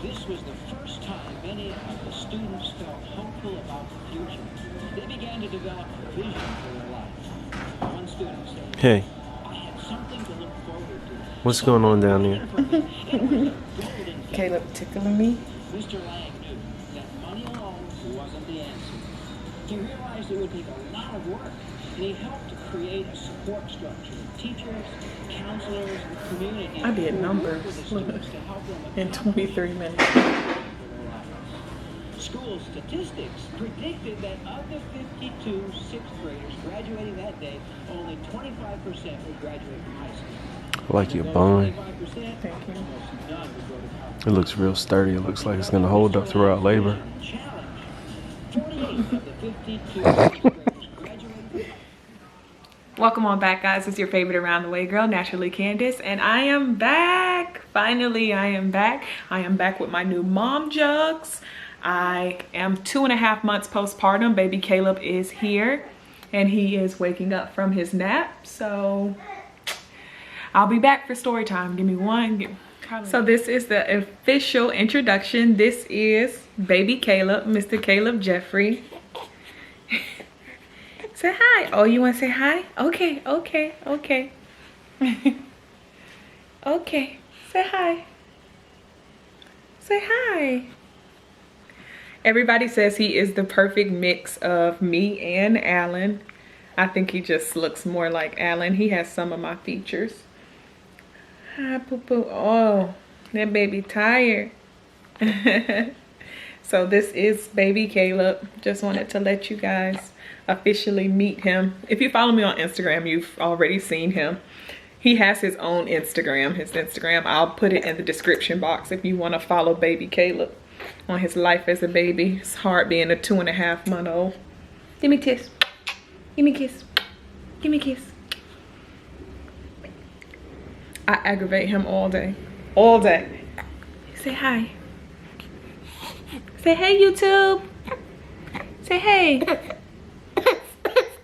This was the first time many of the students felt hopeful about the future. They began to develop a vision for their life. One student said, Hey, I had something to look forward to. what's going on down there? Caleb tickling me. Mr. Lang knew that money alone wasn't the answer. He realized it would take a lot of work, and he helped to create a support structure of teachers, counselors, and community. I did numbers in 23 minutes. School statistics predicted that of the 52 sixth graders graduating that day, only 25% would graduate from high school. I like your bun. Thank you. It looks real sturdy. It looks like it's gonna hold up throughout labor. Welcome on back, guys. It's your favorite around the way girl, Naturally Candace, and I am back. Finally, I am back. I am back with my new mom jugs. I am 2.5 months postpartum. Baby Caleb is here and he is waking up from his nap. So I'll be back for story time. Give me one. So this is the official introduction. This is baby Caleb, Mr. Caleb Jeffrey. Say hi. Oh, you want to say hi? Okay, okay, okay. Okay, say hi. Say hi. Everybody says he is the perfect mix of me and Alan. I think he just looks more like Alan. He has some of my features. Hi, poo-poo. Oh, that baby tired. So this is baby Caleb. Just wanted to let you guys officially meet him. If you follow me on Instagram, you've already seen him. He has his own Instagram. His Instagram, I'll put it in the description box if you want to follow baby Caleb on his life as a baby. It's hard being a 2.5 month old. Give me a kiss. Give me a kiss. Give me a kiss. I aggravate him all day. All day. Say hi. Say hey, YouTube. Say hey.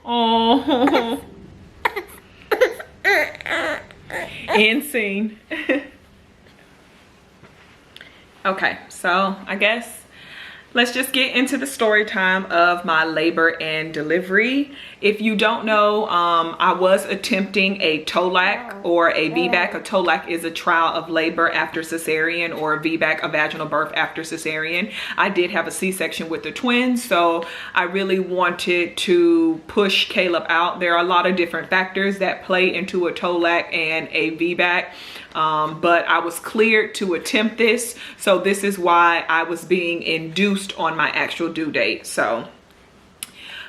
Oh. End scene. Okay, so I guess let's just get into the story time of my labor and delivery. If you don't know, I was attempting a TOLAC or a VBAC. A TOLAC is a trial of labor after cesarean, or a VBAC, a vaginal birth after cesarean. I did have a C-section with the twins, so I really wanted to push Caleb out. There are a lot of different factors that play into a TOLAC and a VBAC. But I was cleared to attempt this, so this is why I was being induced on my actual due date. So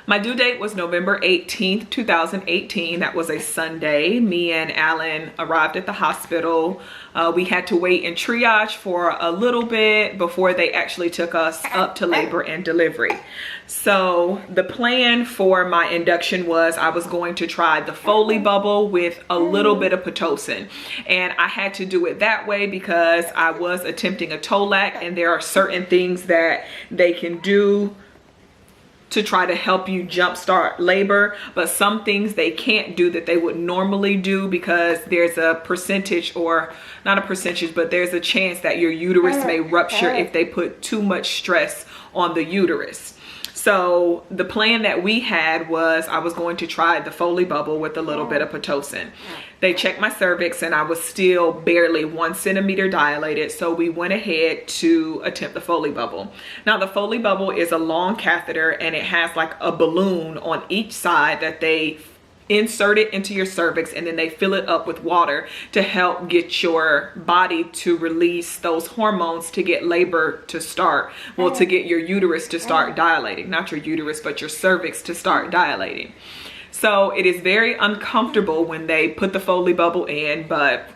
my due date was November 18th, 2018. That was a Sunday. Me and Alan arrived at the hospital. We had to wait in triage for a little bit before they actually took us up to labor and delivery. So the plan for my induction was I was going to try the Foley bubble with a little bit of pitocin. And I had to do it that way because I was attempting a TOLAC, and there are certain things that they can do to try to help you jumpstart labor, but some things they can't do that they would normally do because there's a percentage, or not a percentage, but there's a chance that your uterus may rupture if they put too much stress on the uterus. So the plan that we had was I was going to try the Foley bubble with a little bit of pitocin. They checked my cervix and I was still barely 1 centimeter dilated. So we went ahead to attempt the Foley bubble. Now the Foley bubble is a long catheter, and it has like a balloon on each side that they insert it into your cervix, and then they fill it up with water to help get your body to release those hormones to get labor to start. Well, to get your uterus to start dilating. Not your uterus, but your cervix to start dilating. So it is very uncomfortable when they put the Foley bubble in, but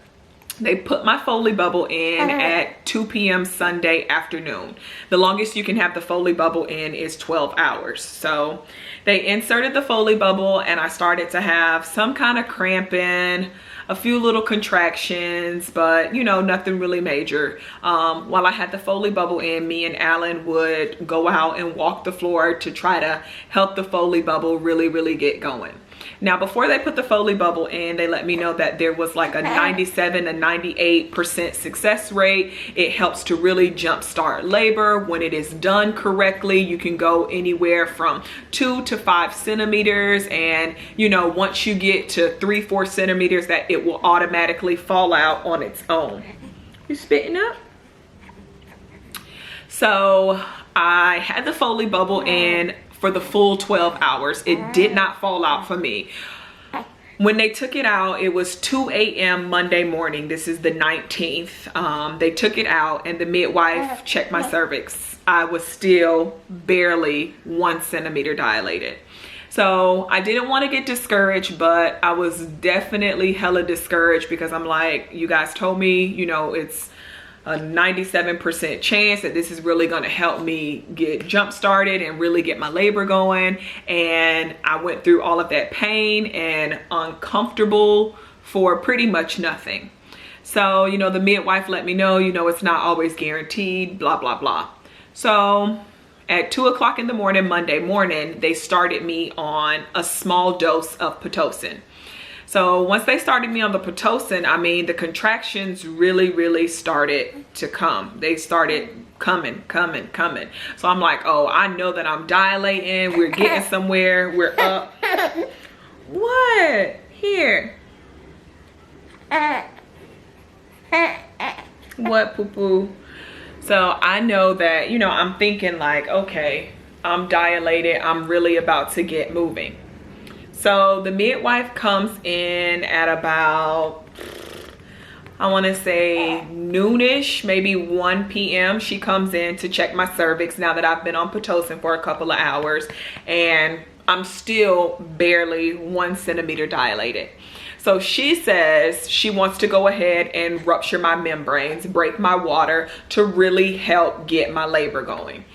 they put my Foley bubble in at 2 p.m. Sunday afternoon. The longest you can have the Foley bubble in is 12 hours. So they inserted the Foley bubble, and I started to have some kind of cramping, a few little contractions, but you know, nothing really major. While I had the Foley bubble in, me and Alan would go out and walk the floor to try to help the Foley bubble really get going. Now, before they put the Foley bubble in, they let me know that there was like a 97 to 98% success rate. It helps to really jumpstart labor. When it is done correctly, you can go anywhere from 2 to 5 centimeters. And, you know, once you get to 3-4 centimeters, that it will automatically fall out on its own. You spitting up? So I had the Foley bubble in for the full 12 hours. It did not fall out for me. When they took it out, it was 2 a.m. Monday morning. This is the 19th. They took it out and the midwife checked my cervix. I was still barely 1 centimeter dilated. So I didn't want to get discouraged, but I was definitely hella discouraged because I'm like, you guys told me, you know, it's a 97% chance that this is really going to help me get jump started and really get my labor going. And I went through all of that pain and uncomfortable for pretty much nothing. So, you know, the midwife let me know, you know, it's not always guaranteed, blah, blah, blah. So at 2 o'clock in the morning, Monday morning, they started me on a small dose of pitocin. So once they started me on the pitocin, I mean, the contractions really started to come. They started coming. So I'm like, oh, I know that I'm dilating. We're getting somewhere. We're up. What? Here. What, poo-poo? So I know that, you know, I'm thinking like, okay, I'm dilated. I'm really about to get moving. So the midwife comes in at about, I want to say noonish, maybe 1 p.m. She comes in to check my cervix now that I've been on pitocin for a couple of hours and I'm still barely 1 centimeter dilated. So she says she wants to go ahead and rupture my membranes, break my water to really help get my labor going.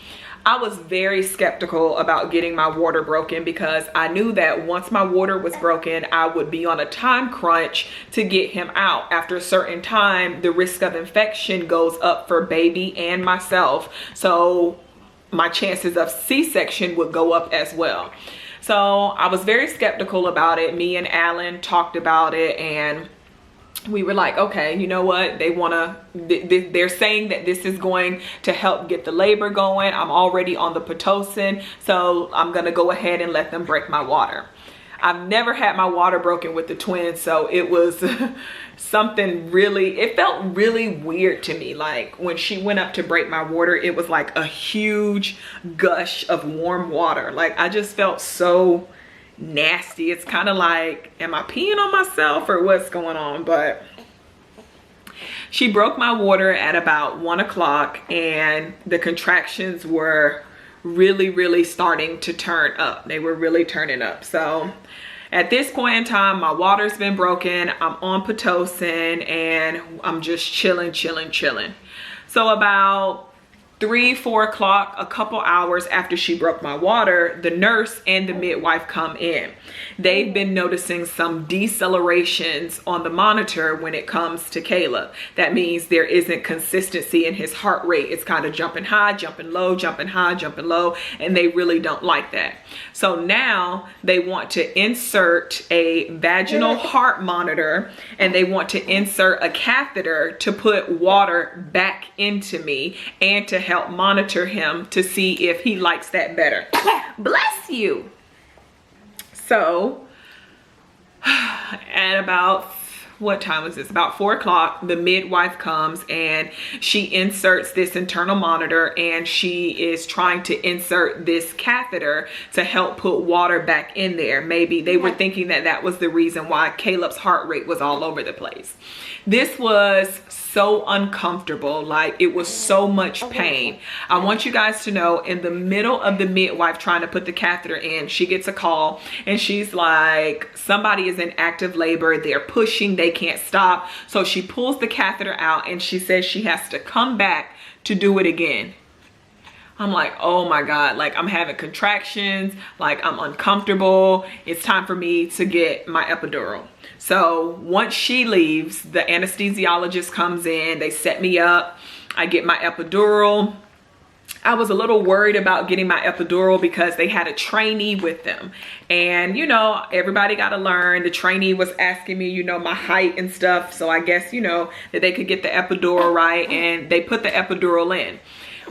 I was very skeptical about getting my water broken because I knew that once my water was broken, I would be on a time crunch to get him out. After a certain time, the risk of infection goes up for baby and myself. So my chances of C-section would go up as well. So I was very skeptical about it. Me and Alan talked about it and we were like, okay, you know what? They're saying that this is going to help get the labor going. I'm already on the pitocin, so I'm gonna go ahead and let them break my water. I've never had my water broken with the twins, so it was something really, it felt really weird to me. Like when she went up to break my water, it was like a huge gush of warm water. Like I just felt so nasty. It's kind of like, am I peeing on myself or what's going on? But she broke my water at about 1 o'clock and the contractions were really starting to turn up. They were really turning up. So at this point in time, my water's been broken. I'm on pitocin and I'm just chilling. So about 3-4 o'clock, a couple hours after she broke my water, the nurse and the midwife come in. They've been noticing some decelerations on the monitor when it comes to Caleb. That means there isn't consistency in his heart rate. It's kind of jumping high, jumping low, jumping high, jumping low, and they really don't like that. So now they want to insert a vaginal heart monitor and they want to insert a catheter to put water back into me and to help monitor him to see if he likes that better. Bless you. So at about, what time was this? About 4 o'clock, the midwife comes and she inserts this internal monitor and she is trying to insert this catheter to help put water back in there. Maybe they were thinking that that was the reason why Caleb's heart rate was all over the place. This was so uncomfortable. Like it was so much pain. I want you guys to know, in the middle of the midwife trying to put the catheter in, she gets a call and she's like, somebody is in active labor. They're pushing, they can't stop. So she pulls the catheter out and she says she has to come back to do it again. I'm like, oh my God, like I'm having contractions, like I'm uncomfortable. It's time for me to get my epidural. So once she leaves, the anesthesiologist comes in, they set me up, I get my epidural. I was a little worried about getting my epidural because they had a trainee with them. And, you know, everybody got to learn. The trainee was asking me, you know, my height and stuff. So I guess, you know, that they could get the epidural right. And they put the epidural in.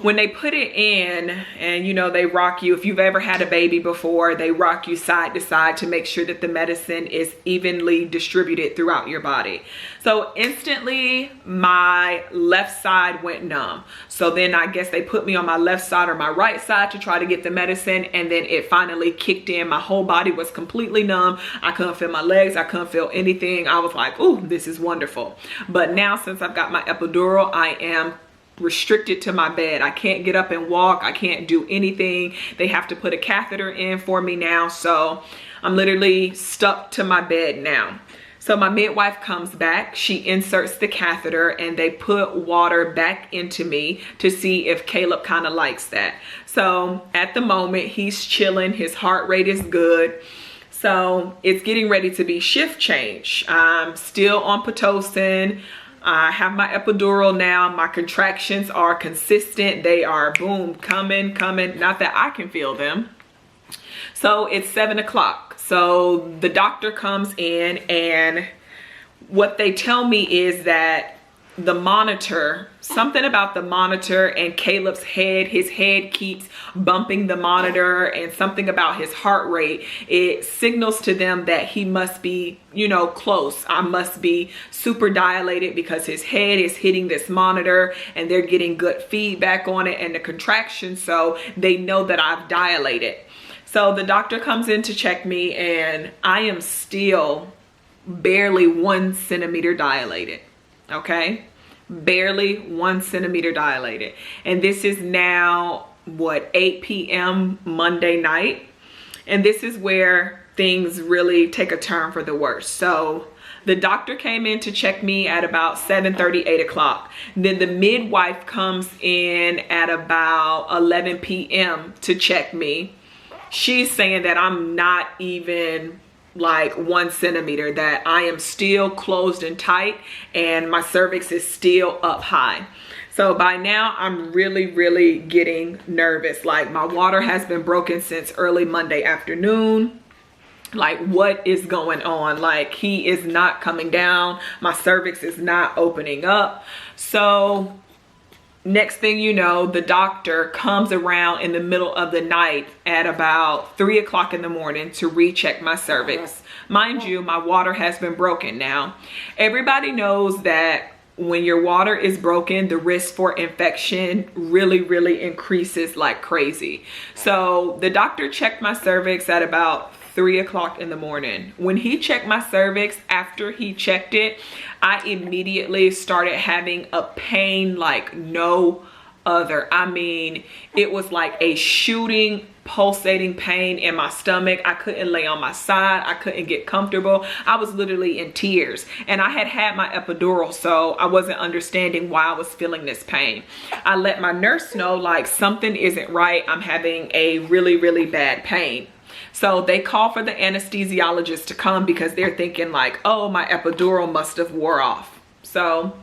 When they put it in and, you know, they rock you, if you've ever had a baby before, they rock you side to side to make sure that the medicine is evenly distributed throughout your body. So instantly my left side went numb. So then I guess they put me on my left side or my right side to try to get the medicine. And then it finally kicked in. My whole body was completely numb. I couldn't feel my legs. I couldn't feel anything. I was like, ooh, this is wonderful. But now since I've got my epidural, I am restricted to my bed. I can't get up and walk. I can't do anything. They have to put a catheter in for me now. So I'm literally stuck to my bed now. So my midwife comes back, she inserts the catheter and they put water back into me to see if Caleb kind of likes that. So at the moment he's chilling, his heart rate is good. So it's getting ready to be shift change. I'm still on pitocin. I have my epidural now. My contractions are consistent. They are boom, coming. Not that I can feel them. So it's 7 o'clock. So the doctor comes in and what they tell me is that the monitor, something about the monitor and Caleb's head, his head keeps bumping the monitor, and something about his heart rate, it signals to them that he must be, you know, close. I must be super dilated because his head is hitting this monitor and they're getting good feedback on it and the contractions, so they know that I've dilated. So the doctor comes in to check me and I am still barely 1 centimeter dilated. Okay, barely 1 centimeter dilated. And this is now what, 8 p.m. Monday night. And this is where things really take a turn for the worse. So the doctor came in to check me at about 7:30, 8 o'clock. Then the midwife comes in at about 11 p.m. to check me. She's saying that I'm not even like 1 centimeter, that I am still closed and tight and my cervix is still up high. So by now I'm really getting nervous. Like my water has been broken since early Monday afternoon. Like what is going on? Like he is not coming down. My cervix is not opening up. So next thing you know, the doctor comes around in the middle of the night at about 3 o'clock in the morning to recheck my cervix. Mind you, my water has been broken now. Everybody knows that when your water is broken, the risk for infection really increases like crazy. So the doctor checked my cervix at about 3 o'clock in the morning. When he checked my cervix, after he checked it, I immediately started having a pain like no other. I mean, it was like a shooting, pulsating pain in my stomach. I couldn't lay on my side. I couldn't get comfortable. I was literally in tears. And I had had my epidural, so I wasn't understanding why I was feeling this pain. I let my nurse know like something isn't right. I'm having a really bad pain. So they call for the anesthesiologist to come because they're thinking like, oh, my epidural must have wore off. So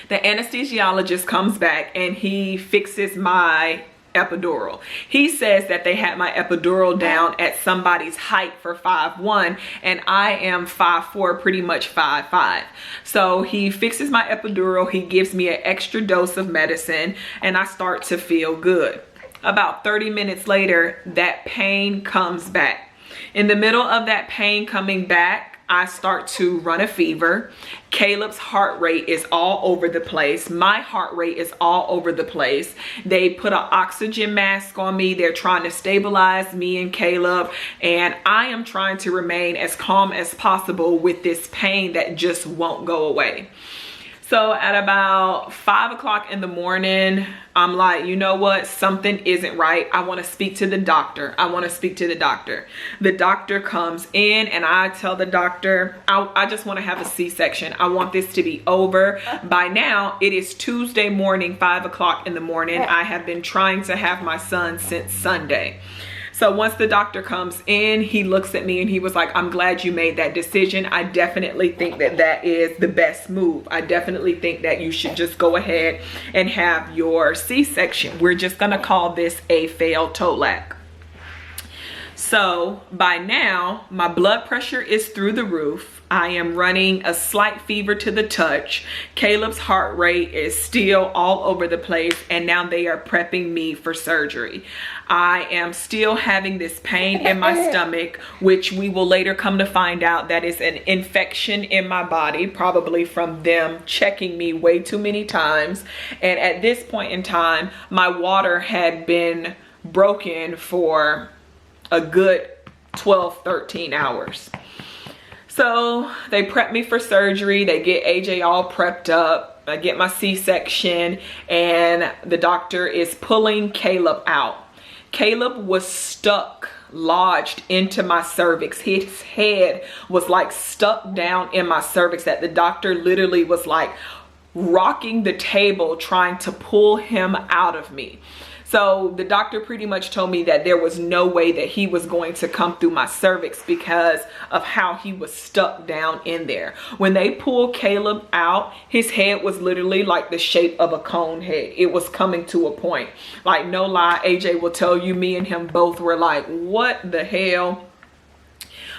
the anesthesiologist comes back and he fixes my epidural. He says that they had my epidural down at somebody's height for 5'1", and I am 5'4", pretty much 5'5". So he fixes my epidural, he gives me an extra dose of medicine, and I start to feel good. About 30 minutes later, that pain comes back. In the middle of that pain coming back, I start to run a fever. Caleb's heart rate is all over the place. My heart rate is all over the place. They put an oxygen mask on me. They're trying to stabilize me and Caleb. And I am trying to remain as calm as possible with this pain that just won't go away. So at about 5 o'clock in the morning, I'm like, you know what? Something isn't right. I want to speak to the doctor. The doctor comes in and I tell the doctor, I just want to have a C-section. I want this to be over. By now, it is Tuesday morning, 5 o'clock in the morning. I have been trying to have my son since Sunday. So once the doctor comes in, he looks at me and he was like, I'm glad you made that decision. I definitely think that that is the best move. I definitely think that you should just go ahead and have your C-section. We're just gonna call this a failed TOLAC. So by now, my blood pressure is through the roof. I am running a slight fever to the touch. Caleb's heart rate is still all over the place, and now they are prepping me for surgery. I am still having this pain in my stomach, which we will later come to find out that is an infection in my body, probably from them checking me way too many times. And at this point in time, my water had been broken for a good 12, 13 hours. So they prep me for surgery. They get AJ all prepped up. I get my C-section, and the doctor is pulling Caleb out. Caleb was stuck, lodged into my cervix. His head was like stuck down in my cervix, that the doctor literally was like rocking the table trying to pull him out of me. So the doctor pretty much told me that there was no way that he was going to come through my cervix because of how he was stuck down in there. When they pulled Caleb out, his head was literally like the shape of a cone head. It was coming to a point. Like, no lie, AJ will tell you, me and him both were like, what the hell?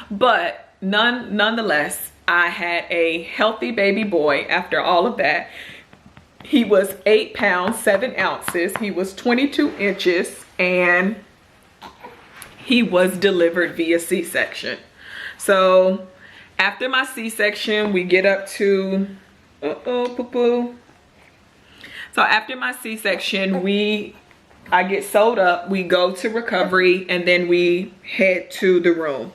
But nonetheless, I had a healthy baby boy after all of that. He was 8 pounds, 7 ounces. He was 22 inches, and he was delivered via C-section. So after my C-section, we get up to, poo-poo. So after my C-section, I get sewed up, we go to recovery, and then we head to the room.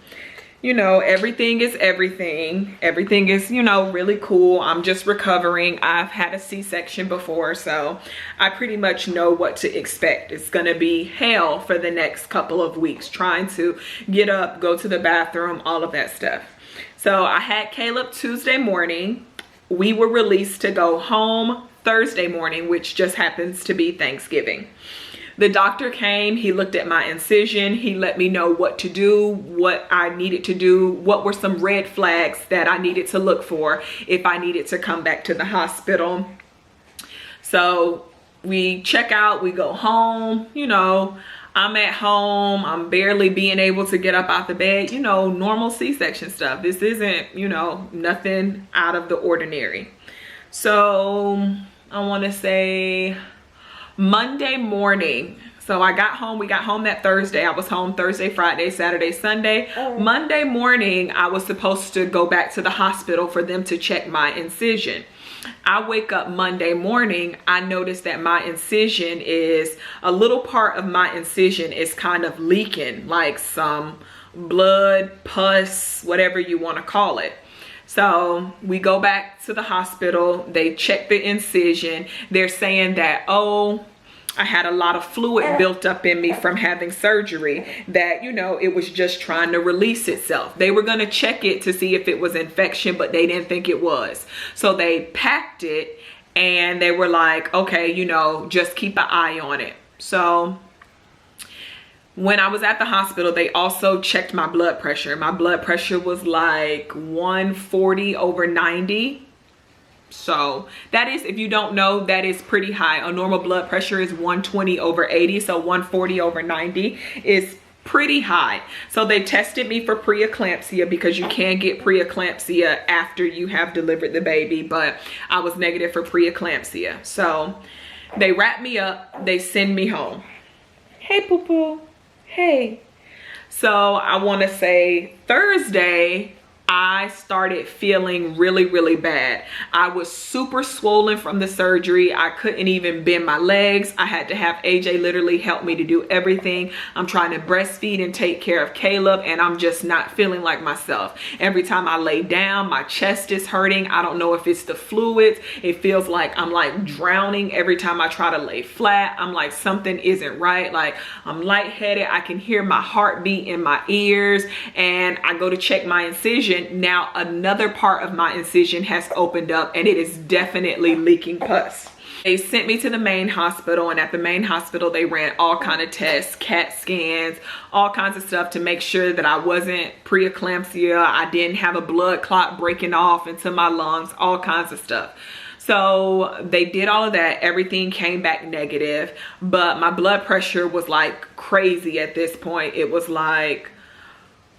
You know, everything is everything. Everything is, you know, really cool. I'm just recovering. I've had a C-section before, so I pretty much know what to expect. It's gonna be hell for the next couple of weeks, trying to get up, go to the bathroom, all of that stuff. So I had Caleb Tuesday morning. We were released to go home Thursday morning, which just happens to be Thanksgiving. The doctor came, he looked at my incision, he let me know what to do, what I needed to do, what were some red flags that I needed to look for if I needed to come back to the hospital. So we check out, we go home, you know, I'm at home, I'm barely being able to get up out the bed, you know, normal C-section stuff. This isn't, you know, nothing out of the ordinary. So I want to say Monday morning. So I got home, we got home that Thursday. I was home Thursday, Friday, Saturday, Sunday. Monday morning, I was supposed to go back to the hospital for them to check my incision. I wake up Monday morning, I notice that my incision is, a little part of my incision is kind of leaking, like some blood, pus, whatever you want to call it. So we go back to the hospital, they check the incision. They're saying that, oh, I had a lot of fluid built up in me from having surgery, that, you know, it was just trying to release itself. They were going to check it to see if it was infection, but they didn't think it was. So they packed it and they were like, okay, you know, just keep an eye on it. So when I was at the hospital, they also checked my blood pressure. My blood pressure was like 140/90. So that is, if you don't know, that is pretty high. A normal blood pressure is 120/80. So 140/90 is pretty high. So they tested me for preeclampsia, because you can get preeclampsia after you have delivered the baby, but I was negative for preeclampsia. So they wrap me up, they send me home. Hey, poo-poo. Hey. So I want to say Thursday, I started feeling really, really bad. I was super swollen from the surgery. I couldn't even bend my legs. I had to have AJ literally help me to do everything. I'm trying to breastfeed and take care of Caleb, and I'm just not feeling like myself. Every time I lay down, my chest is hurting. I don't know if it's the fluids. It feels like I'm like drowning every time I try to lay flat. I'm like, something isn't right. Like, I'm lightheaded. I can hear my heartbeat in my ears, and I go to check my incision. Now another part of my incision has opened up, and it is definitely leaking pus. They sent me to the main hospital, and at the main hospital they ran all kind of tests, CAT scans, all kinds of stuff to make sure that I wasn't preeclampsia, I didn't have a blood clot breaking off into my lungs, all kinds of stuff. So they did all of that. Everything came back negative, but my blood pressure was like crazy at this point. It was like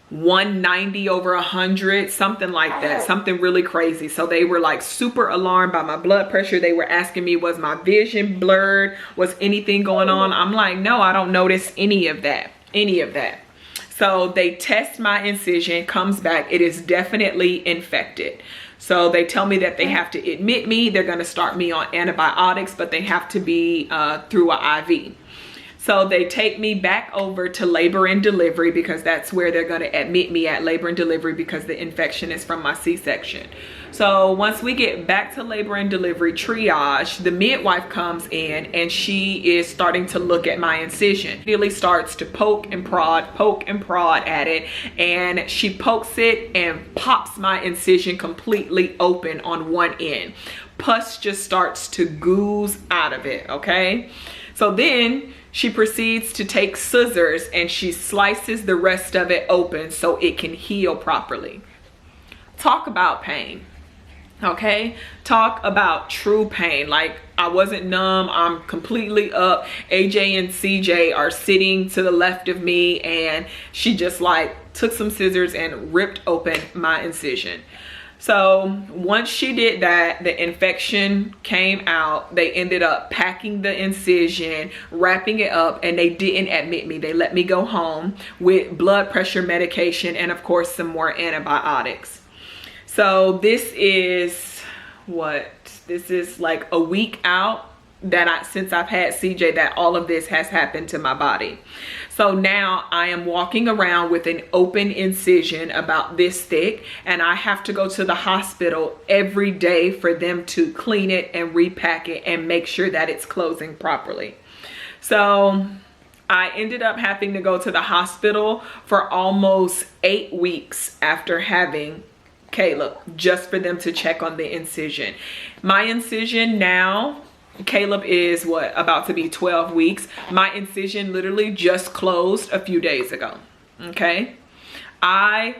190 over 100, something like that, something really crazy. So they were like super alarmed by my blood pressure. They were asking me, was my vision blurred? Was anything going on? I'm like, no, I don't notice any of that. So they test my incision, comes back, it is definitely infected. So they tell me that they have to admit me. They're going to start me on antibiotics, but they have to be through an IV. So they take me back over to labor and delivery, because that's where they're going to admit me, at labor and delivery, because the infection is from my C-section. So once we get back to labor and delivery triage, the midwife comes in and she is starting to look at my incision. Really starts to poke and prod at it, and she pokes it and pops my incision completely open on one end. Pus just starts to ooze out of it, okay? So then she proceeds to take scissors and she slices the rest of it open so it can heal properly. Talk about pain, okay? Talk about true pain. Like, I wasn't numb, I'm completely up. AJ and CJ are sitting to the left of me, and she just like took some scissors and ripped open my incision. So once she did that, the infection came out. They ended up packing the incision, wrapping it up, and they didn't admit me. They let me go home with blood pressure medication and of course some more antibiotics. So this is what? This is like a week out that since I've had CJ, that all of this has happened to my body. So now I am walking around with an open incision about this thick, and I have to go to the hospital every day for them to clean it and repack it and make sure that it's closing properly. So I ended up having to go to the hospital for almost 8 weeks after having Caleb, just for them to check on the incision. My incision now, Caleb is about to be 12 weeks. My incision literally just closed a few days ago, okay? I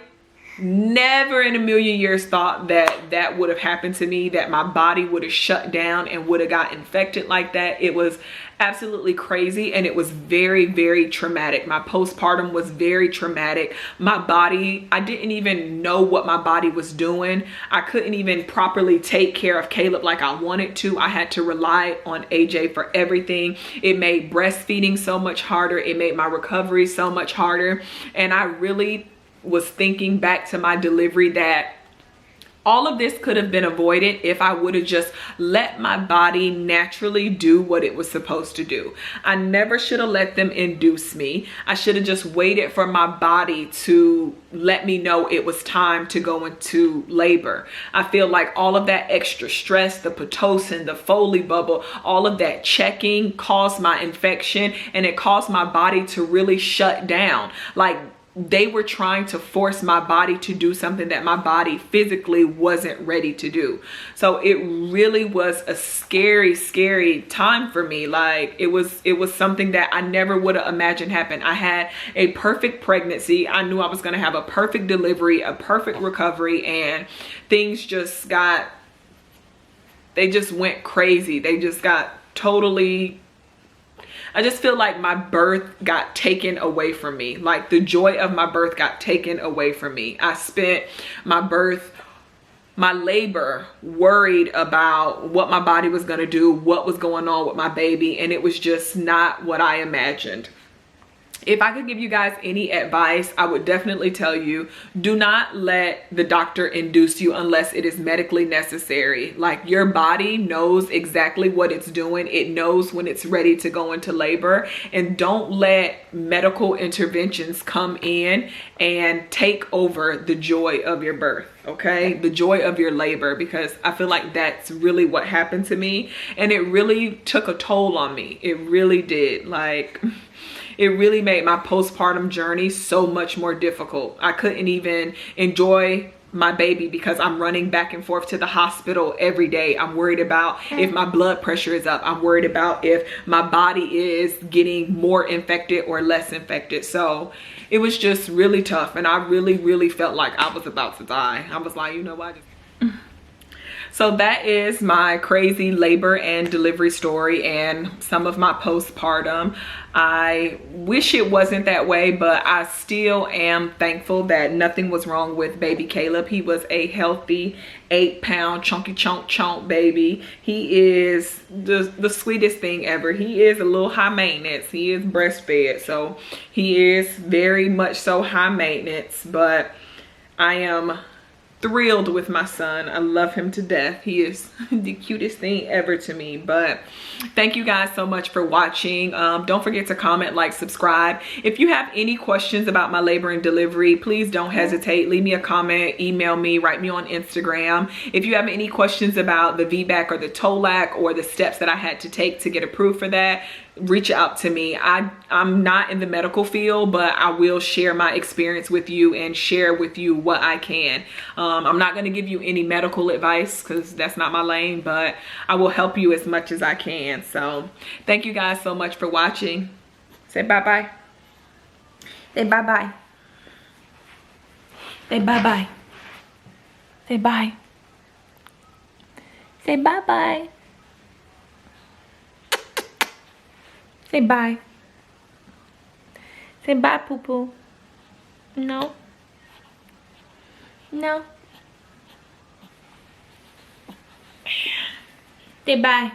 never in a million years thought that that would have happened to me, that my body would have shut down and would have got infected like that. It was absolutely crazy, and it was very, very traumatic. My postpartum was very traumatic. My body, I didn't even know what my body was doing. I couldn't even properly take care of Caleb like I wanted to. I had to rely on AJ for everything. It made breastfeeding so much harder. It made my recovery so much harder. And I really was thinking back to my delivery that all of this could have been avoided if I would have just let my body naturally do what it was supposed to do. I never should have let them induce me. I should have just waited for my body to let me know it was time to go into labor. I feel like all of that extra stress, the pitocin, the Foley bubble, all of that checking caused my infection, and it caused my body to really shut down. Like, they were trying to force my body to do something that my body physically wasn't ready to do. So it really was a scary, scary time for me. Like, it was something that I never would have imagined happen. I had a perfect pregnancy. I knew I was going to have a perfect delivery, a perfect recovery, and things just they just went crazy. They just got totally, I just feel like my birth got taken away from me. Like, the joy of my birth got taken away from me. I spent my labor worried about what my body was going to do, what was going on with my baby, and it was just not what I imagined. If I could give you guys any advice, I would definitely tell you, do not let the doctor induce you unless it is medically necessary. Like, your body knows exactly what it's doing. It knows when it's ready to go into labor, and don't let medical interventions come in and take over the joy of your birth, okay? The joy of your labor, because I feel like that's really what happened to me, and it really took a toll on me. It really did. Like, it really made my postpartum journey so much more difficult. I couldn't even enjoy my baby because I'm running back and forth to the hospital every day. I'm worried about if my blood pressure is up. I'm worried about if my body is getting more infected or less infected. So it was just really tough, and I really felt like I was about to die. I was like, you know what? So that is my crazy labor and delivery story and some of my postpartum. I wish it wasn't that way, but I still am thankful that nothing was wrong with baby Caleb. He was a healthy 8-pound chunky chunk baby. He is the sweetest thing ever. He is a little high maintenance. He is breastfed, so he is very much so high maintenance, but I am thrilled with my son. I love him to death. He is the cutest thing ever to me. But thank you guys so much for watching. Don't forget to comment, like, subscribe. If you have any questions about my labor and delivery, please don't hesitate. Leave me a comment, email me, write me on Instagram. If you have any questions about the VBAC or the TOLAC or the steps that I had to take to get approved for that, reach out to me. I'm not in the medical field, but I will share my experience with you and share with you what I can. I'm not going to give you any medical advice because that's not my lane, but I will help you as much as I can. So thank you guys so much for watching. Say bye-bye. Say bye-bye. Say bye-bye. Say bye. Say bye-bye. Say bye. Say bye, poo-poo. No. No. Say bye.